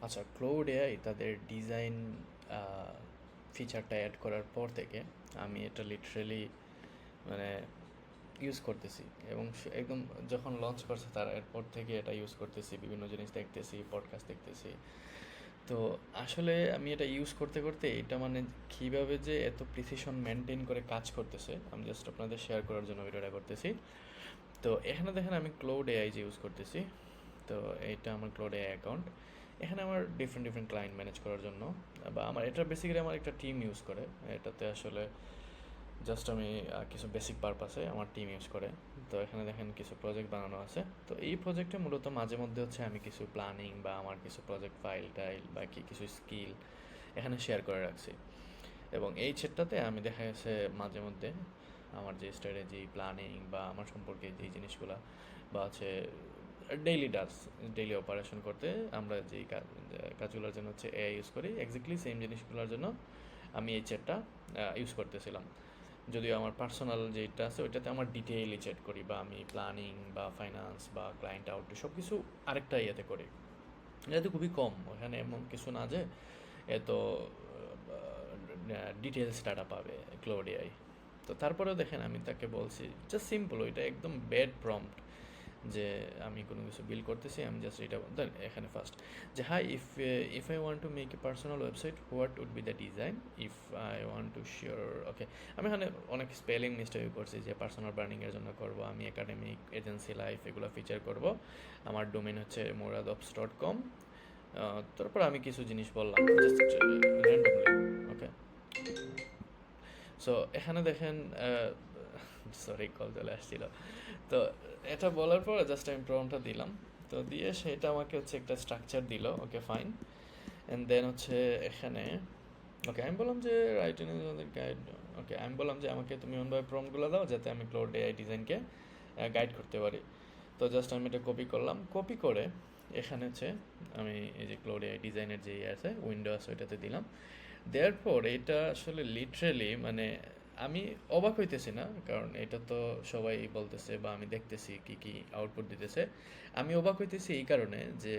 আচ্ছা, cloud AI তাদের design ফিচারটা add করার পর থেকে আমি এটা লিটারেলি মানে ইউজ করতেছি, এবং একদম যখন লঞ্চ করছে তার এরপর থেকে এটা ইউজ করতেছি, বিভিন্ন জিনিস দেখতেছি, পডকাস্ট দেখতেছি। তো আসলে আমি এটা ইউজ করতে করতে এটা মানে কীভাবে যে এত প্রিসিশন মেনটেন করে কাজ করতেছে আমি জাস্ট আপনাদের শেয়ার করার জন্য ভিডিওটা করতেছি। তো এখানে দেখেন আমি ক্লাউড এআই যে ইউজ করতেছি। তো এইটা আমার ক্লাউড এআই অ্যাকাউন্ট। এখানে আমার ডিফারেন্ট ডিফারেন্ট ক্লায়েন্ট ম্যানেজ করার জন্য বা আমার এটা বেসিক্যালি আমার একটা টিম ইউজ করে। এটাতে আসলে জাস্ট আমি কিছু বেসিক পারপাসে আমার টিম ইউজ করে। তো এখানে দেখেন কিছু প্রজেক্ট বানানো আছে। তো এই প্রজেক্টে মূলত মাঝে মধ্যে হচ্ছে আমি কিছু প্ল্যানিং বা আমার কিছু প্রজেক্ট ফাইল টাইল বা কিছু স্কিল এখানে শেয়ার করে রাখছি। এবং এই চ্যাটটাতে আমি দেখা গেছে মাঝে মধ্যে আমার যে স্ট্র্যাটেজি প্ল্যানিং বা আমার সম্পর্কে যেই জিনিসগুলো বা হচ্ছে ডেইলি অপারেশন করতে আমরা যেই কাজগুলোর জন্য হচ্ছে এআই ইউজ করি, এক্স্যাক্টলি সেম জিনিসগুলোর জন্য আমি এই চ্যাটটা ইউজ করতেছিলাম। যদিও আমার পার্সোনাল যেটা আছে ওইটাতে আমার ডিটেইলি চ্যাট করি, বা আমি প্ল্যানিং বা ফাইন্যান্স বা ক্লায়েন্ট আউটরিচ সব কিছু আরেকটা ইয়েতে করি। এটাতে খুবই কম, ওখানে এমন কিছু না যে এত ডিটেলস ডাটা পাবে ক্লাউড এআই। তো তারপরেও দেখেন আমি তাকে বলছি জাস্ট সিম্পল, ওইটা একদম ব্যাড প্রম্পট যে আমি কোনো কিছু বিল করতেছি, আমি জাস্ট এটা দেন এখানে ফার্স্ট যে hi if I want to make a personal website what would be the design if I want to sure. Okay, আমি এখানে অনেক স্পেলিং মিস্টেক করছি যে পার্সোনাল ব্র্যান্ডিংয়ের জন্য করব, আমি একাডেমিক এজেন্সি লাইফ এগুলো ফিচার করব, আমার ডোমেন হচ্ছে moradobs.com। তারপর আমি কিছু জিনিস বললাম জাস্ট র্যান্ডমলি। ওকে, সো এখানে দেখেন সরি কল চলে আসছিল। তো এটা বলার পর জাস্ট আমি প্রম্পটটা দিলাম। তো দিয়ে সেটা আমাকে হচ্ছে একটা স্ট্রাকচার দিল, ওকে ফাইন। অ্যান্ড দেন হচ্ছে এখানে ওকে আমি বললাম যে রাইট ইন গাইড। ওকে আমি বললাম যে আমাকে তুমি এমনভাবে প্রম্পটগুলো দাও যাতে আমি ক্লাউড এআই ডিজাইনকে গাইড করতে পারি। তো জাস্ট আমি এটা কপি করলাম, কপি করে এখানে হচ্ছে আমি এই যে ক্লাউড এআই ডিজাইনের যে আছে উইন্ডো আছে ওইটাতে দিলাম। দেওয়ার পর এটা আসলে লিটারেলি মানে আমি অবাক হইতেছি না, কারণ এটা তো সবাই বলতেছে বা আমি দেখতেছি কি কি আউটপুট দিতেছে। আমি অবাক হইতেছি এই কারণে যে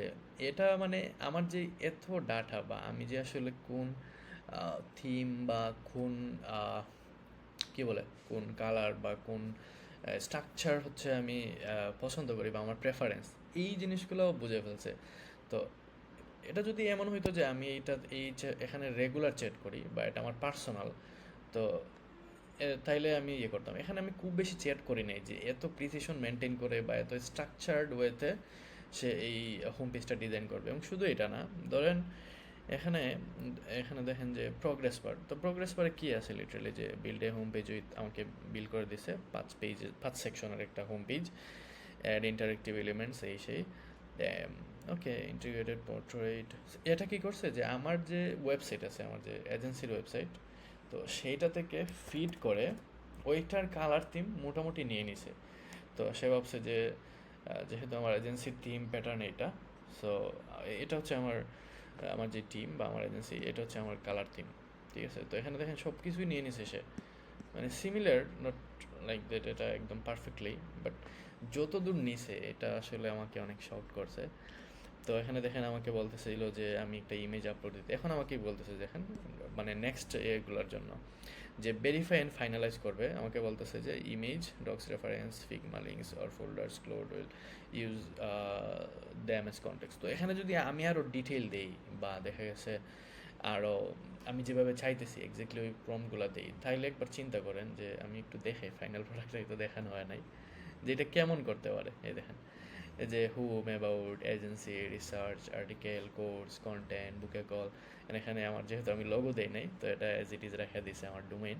এটা মানে আমার যে এত ডাটা বা আমি যে আসলে কোন থিম বা কোন কি বলে কোন কালার বা কোন স্ট্রাকচার হচ্ছে আমি পছন্দ করি বা আমার প্রেফারেন্স, এই জিনিসগুলো বুঝে ফেলছে। তো এটা যদি এমন হইতো যে আমি এখানে রেগুলার চ্যাট করি বা এটা আমার পার্সোনাল, তো তাইলে আমি ইয়ে করতাম। এখানে আমি খুব বেশি চ্যাট করি নাই যে এত প্রিসিশন মেনটেন করে বা এত স্ট্রাকচার্ড ওয়েতে সে এই হোম পেজটা ডিজাইন করবে। এবং শুধু এটা না, ধরেন এখানে এখানে দেখেন যে প্রোগ্রেস বার। তো প্রোগ্রেস বারে কী আছে লিটারালি যে build a home page with আমাকে বিল্ড করে দিছে 5 সেকশনের একটা home page, add interactive elements এই সেই। Okay, integrated portrait. এটা কি করছে যে আমার যে ওয়েবসাইট আছে, আমার যে এজেন্সির ওয়েবসাইট, তো সেইটা থেকে ফিড করে ওইটার কালার থিম মোটামুটি নিয়ে নিছে। তো সে ভাবছে যে যেহেতু আমার এজেন্সির থিম প্যাটার্ন এটা, সো এটা হচ্ছে আমার আমার যে টিম বা আমার এজেন্সি এটা হচ্ছে আমার কালার থিম। ঠিক আছে, তো এখানে দেখেন সব কিছুই নিয়ে নিছে সে, মানে সিমিলার, নট লাইক দ্যাট এটা একদম পারফেক্টলি, বাট যত দূর নিছে এটা আসলে আমাকে অনেক শক করছে। তো এখানে দেখেন আমাকে বলতেছিল যে আমি একটা ইমেজ আপলোড দিতে, এখন আমাকে বলতেছে দেখেন মানে নেক্সট এগুলোর জন্য যে ভেরিফাই অ্যান্ড ফাইনালাইজ করবে, আমাকে বলতেছে যে image docs reference Figma links or folders Claude will use them as context. তো এখানে যদি আমি আরও ডিটেল দেই বা দেখা গেছে আরও আমি যেভাবে চাইতেছি এক্স্যাক্টলি ওই প্রম্পটগুলো দিই, তাহলে একবার চিন্তা করেন যে আমি একটু দেখে ফাইনাল প্রোডাক্টটা তো দেখানো হয় নাই যে এটা কেমন করতে পারে। এই দেখেন এই যে hmm about agency research article course content বুকে কল। এখানে আমার যেহেতু আমি লোগো দেই নাই তো এটা অ্যাজ ইট ইজ রেখে দিছে আমার ডোমেইন।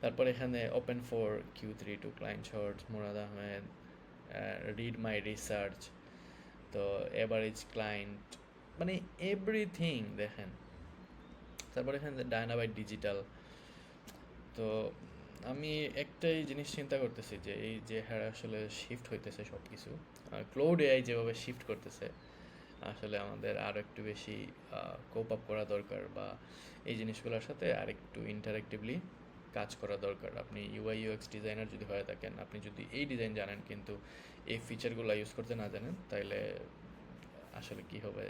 তারপর এখানে open for Q3 to client shorts Murad Ahmed, read my research, তো এভারেজ ক্লায়েন্ট, মানে এভরিথিং দেখেন। তারপর এখানে ডায়নাবাইট ডিজিটাল। তো আমি একটাই জিনিস চিন্তা করতেছি যে এই যে হ্যাঁ আসলে শিফট হইতেছে সব কিছু, ক্লাউড এআই যেভাবে শিফট করতেছে, আসলে আমাদের আরও একটু বেশি কোপ আপ করা দরকার বা এই জিনিসগুলোর সাথে আরেকটু ইন্টারেক্টিভলি কাজ করা দরকার। আপনি UI UX ডিজাইনার যদি হয়ে থাকেন, আপনি যদি এই ডিজাইন জানেন কিন্তু এই ফিচারগুলো ইউজ করতে না জানেন, তাহলে আসলে কি হবে